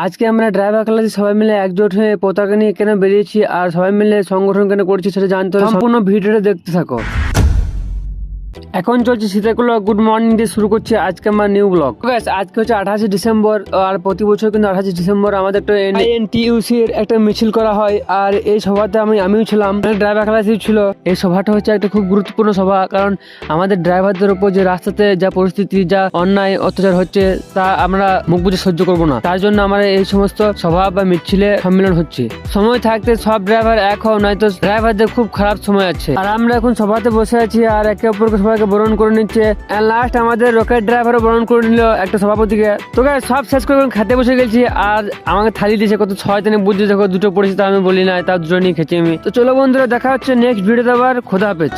আজকে আমরা ড্রাইভার ক্লাসে সবাই মিলে একজোট হয়ে পতাকা নিয়ে কেন বেরিয়েছি আর সবাই মিলে সংগঠন কেন করছি সেটা জানতে হলে সম্পূর্ণ ভিডিওটা দেখতে থাকো। এখন চলছে শীতকুলো গুড মর্নিং দিয়ে শুরু করছি আজকে আমার নিউ ব্লগ। আজকে হচ্ছে 28 ডিসেম্বর আর প্রতি বছর কিন্তু 28 ডিসেম্বর আমাদের একটা এনটিইউসি এর একটা মিছিল করা হয়। আর এই সভাতে আমিও ছিলাম, ড্রাইভার ক্লাসেও ছিল। এই সভাটা হচ্ছে একটা খুব গুরুত্বপূর্ণ সভা, কারণ আমাদের ড্রাইভারদের উপর যে রাস্তাতে যা পরিস্থিতি, যা অন্যায় অত্যাচার হচ্ছে তা আমরা মুখ বুঝে সহ্য করবো না। তার জন্য আমরা এই সমস্ত সভা বা মিছিলে সম্মেলন হচ্ছে। সময় থাকতে সব ড্রাইভার এক হও, নয়তো ড্রাইভারদের খুব খারাপ সময় আছে। আর আমরা এখন সভাতে বসে আছি আর একে অপরকে সবাইকে বরণ করে নিচ্ছে। লাস্ট আমাদের রকেট ড্রাইভারও বরণ করে নিল একটা সভাপতিকে। তো সব শেষ করে খেতে বসে গেছি আর আমাকে থালি দিয়েছে কত 6 দিনে বুঝতে, দেখো দুটো পড়েছে তা আমি বলি না, তার দুটো নিয়ে খেছি আমি। তো চলো বন্ধুরা, দেখা হচ্ছে নেক্সট ভিডিওতে, আবার খোদা হাফেজ।